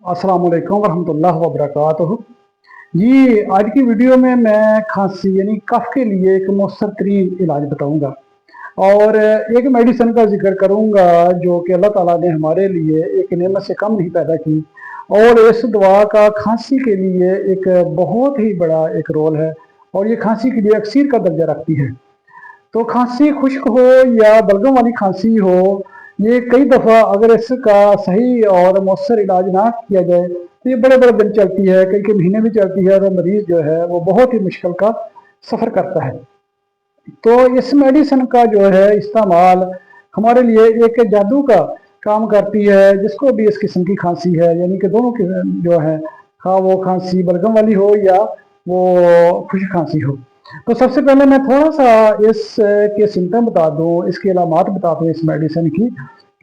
अस्सलाम वालेकुम वरहमतुल्लाहि वबरकातुहू। जी, आज की वीडियो में मैं खांसी यानी कफ के लिए एक मौसर तरीन इलाज बताऊंगा और एक मेडिसिन का जिक्र करूंगा जो कि अल्लाह ताला ने हमारे लिए एक नेमत से कम नहीं पैदा की और इस दवा का खांसी के लिए एक बहुत ही बड़ा एक रोल है और ये खांसी के लिए अक्सीर का दर्जा रखती है। तो खांसी खुश्क हो या बलगम वाली खांसी हो, ये कई दफ़ा अगर इसका सही और मौसर इलाज ना किया जाए तो ये बड़े बड़े दिन चलती है, कई कई महीने भी चलती है और मरीज़ जो है वो बहुत ही मुश्किल का सफ़र करता है। तो इस मेडिसिन का जो है इस्तेमाल हमारे लिए एक जादू का काम करती है, जिसको भी इस किस्म की खांसी है यानी कि दोनों की जो है, हाँ वो खांसी बलगम वाली हो या वो खुश्क खांसी हो। तो सबसे पहले मैं थोड़ा सा इस के सिम्टम बता दूं, इसकी अलामात बता दूं इस मेडिसिन की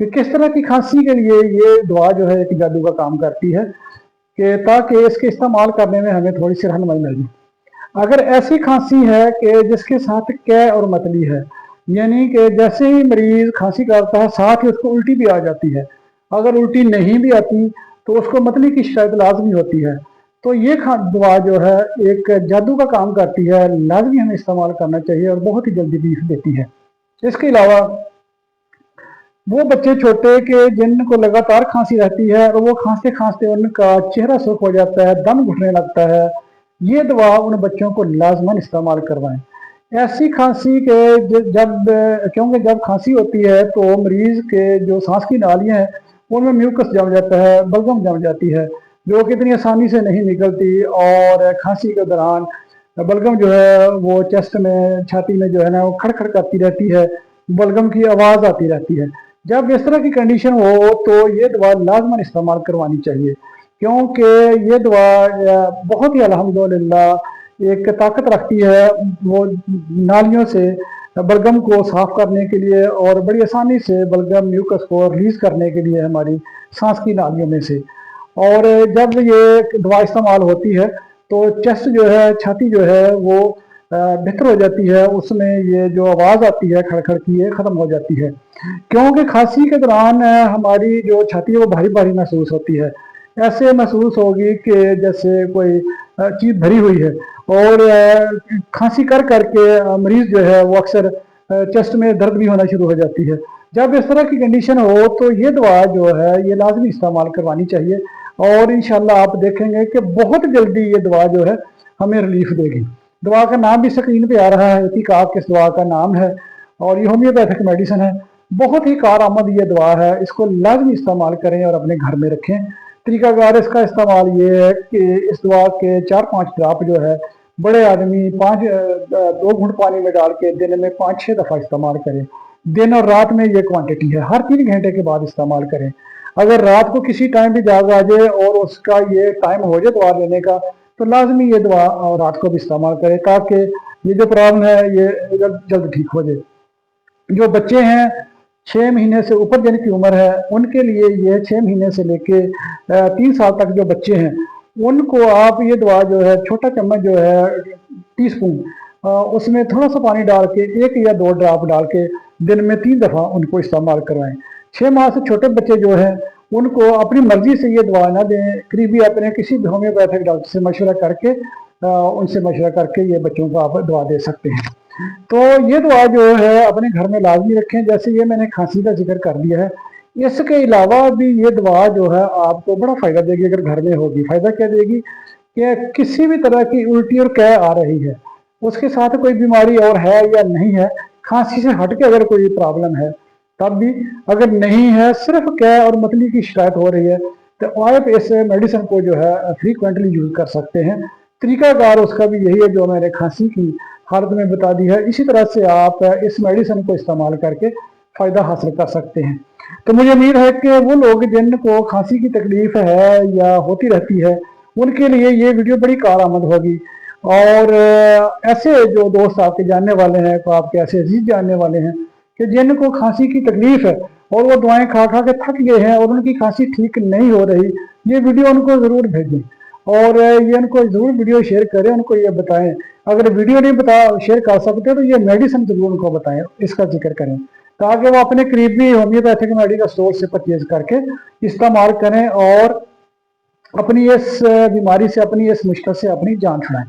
कि किस तरह की खांसी के लिए ये दवा जो है एक जादू का काम करती है, कि ताकि इसके इस्तेमाल करने में हमें थोड़ी सी रहनुमाई मिल जाए। अगर ऐसी खांसी है कि जिसके साथ कै और मतली है, यानी कि जैसे ही मरीज खांसी करता है साथ ही उसको उल्टी भी आ जाती है, अगर उल्टी नहीं भी आती तो उसको मतली की शिकायत लाजमी होती है, तो ये दवा जो है एक जादू का काम करती है, लाजमी हमें इस्तेमाल करना चाहिए और बहुत ही जल्दी रिलीफ देती है। इसके अलावा वो बच्चे छोटे के जिनको लगातार खांसी रहती है और वो खांसते खांसते उनका चेहरा सुर्ख हो जाता है, दम घुटने लगता है, ये दवा उन बच्चों को लाजमन इस्तेमाल करवाएं। ऐसी खांसी के जब क्योंकि जब खांसी होती है तो मरीज के जो सांस की नालियां हैं उनमें म्यूकस जम जाता है, बलगम जम जाती है, जो कि इतनी आसानी से नहीं निकलती और खांसी के दौरान बलगम जो है वो चेस्ट में, छाती में जो है ना वो खड़खड़ करती रहती है, बलगम की आवाज़ आती रहती है। जब इस तरह की कंडीशन हो तो ये दवा लाजमन इस्तेमाल करवानी चाहिए, क्योंकि ये दवा बहुत ही अल्हम्दुलिल्लाह एक ताकत रखती है वो नालियों से बलगम को साफ करने के लिए और बड़ी आसानी से बलगम म्यूकस को रिलीज करने के लिए हमारी सांस की नालियों में से। और जब ये दवा इस्तेमाल होती है तो चेस्ट जो है, छाती जो है वो बेहतर हो जाती है, उसमें ये जो आवाज़ आती है खड़खड़ की ये ख़त्म हो जाती है, क्योंकि खांसी के दौरान हमारी जो छाती है वो भारी भारी महसूस होती है। ऐसे महसूस होगी कि जैसे कोई चीज़ भरी हुई है और खांसी कर करके मरीज जो है वो अक्सर चेस्ट में दर्द भी होना शुरू हो जाती है। जब इस तरह की कंडीशन हो तो ये दवा जो है ये लाजमी इस्तेमाल करवानी चाहिए और इंशाल्लाह आप देखेंगे कि बहुत जल्दी ये दवा जो है हमें रिलीफ देगी। दवा का नाम भी स्क्रीन पे आ रहा है, एहतिकाक इस दवा का नाम है और ये होम्योपैथिक मेडिसिन है। बहुत ही कारआमद ये दवा है, इसको लाजमी इस्तेमाल करें और अपने घर में रखें। तरीकाकार इसका इस्तेमाल ये है कि इस दवा के 4-5 ड्राप जो है बड़े आदमी 2 घूंट पानी में डाल के दिन में 5-6 दफ़ा इस्तेमाल करें। दिन और रात में ये क्वांटिटी है, हर 3 घंटे के बाद इस्तेमाल करें। अगर रात को किसी टाइम भी जाग आ जाए और उसका ये टाइम हो जाए दवा लेने का तो लाजमी ये दवा रात को भी इस्तेमाल करें, ताकि ये जो प्रॉब्लम है ये जल्द ठीक हो जाए। जो बच्चे हैं 6 महीने से ऊपर जिनकी उम्र है उनके लिए ये 6 महीने से लेके 3 साल तक जो बच्चे हैं उनको आप ये दवा जो है छोटा चम्मच जो है टीस्पून उसमें थोड़ा सा पानी डाल के 1 या 2 ड्रॉप डाल के दिन में 3 दफ़ा उनको इस्तेमाल करवाएं। 6 माह से छोटे बच्चे जो हैं उनको अपनी मर्जी से ये दवा ना दें, करीबी अपने किसी भी होम्योपैथिक डॉक्टर से मशवरा करके उनसे मशवरा करके ये बच्चों को आप दवा दे सकते हैं। तो ये दवा जो है अपने घर में लाजमी रखें। जैसे ये मैंने खांसी का जिक्र कर दिया है, इसके अलावा भी ये दवा जो है आपको बड़ा फ़ायदा देगी अगर घर में होगी। फ़ायदा क्या देगी कि किसी भी तरह की उल्टी और कै आ रही है, उसके साथ कोई बीमारी और है या नहीं है, खांसी से हट के अगर कोई प्रॉब्लम है तब भी, अगर नहीं है सिर्फ कै और मतली की शिकायत हो रही है तो आप इस मेडिसिन को जो है फ्रीक्वेंटली यूज़ कर सकते हैं। तरीकाकार उसका भी यही है जो मैंने खांसी की हालत में बता दी है। इसी तरह से आप इस मेडिसिन को इस्तेमाल करके फ़ायदा हासिल कर सकते हैं। तो मुझे उम्मीद है कि वो लोग जिनको खांसी की तकलीफ है या होती रहती है उनके लिए ये वीडियो बड़ी कारआमद होगी। और ऐसे जो दोस्त आपके जानने वाले हैं, तो आपके ऐसे अजीज जानने वाले हैं कि जिनको खांसी की तकलीफ है और वो दवाएं खा खा के थक गए हैं और उनकी खांसी ठीक नहीं हो रही, ये वीडियो उनको ज़रूर भेजें और ये उनको ज़रूर वीडियो शेयर करें, उनको ये बताएं। अगर वीडियो नहीं शेयर कर सकते तो ये मेडिसिन ज़रूर उनको बताएं, इसका जिक्र करें, ताकि वो अपने करीबी होम्योपैथिक मेडिकल स्टोर से परचेज करके इस्तेमाल करें और अपनी इस बीमारी से, अपनी इस मुश्किल से अपनी जान छुड़ाएं।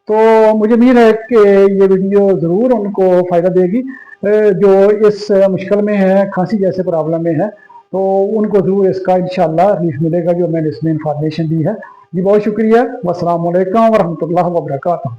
तो मुझे उम्मीद है कि ये वीडियो ज़रूर उनको फ़ायदा देगी जो इस मुश्किल में है, खांसी जैसे प्रॉब्लम में है, तो उनको ज़रूर इसका इंशाअल्लाह रिलीफ मिलेगा जो मैंने इसमें इंफॉर्मेशन दी है। जी बहुत शुक्रिया। अस्सलाम वालेकुम व रहमतुल्लाहि व बरकातहू।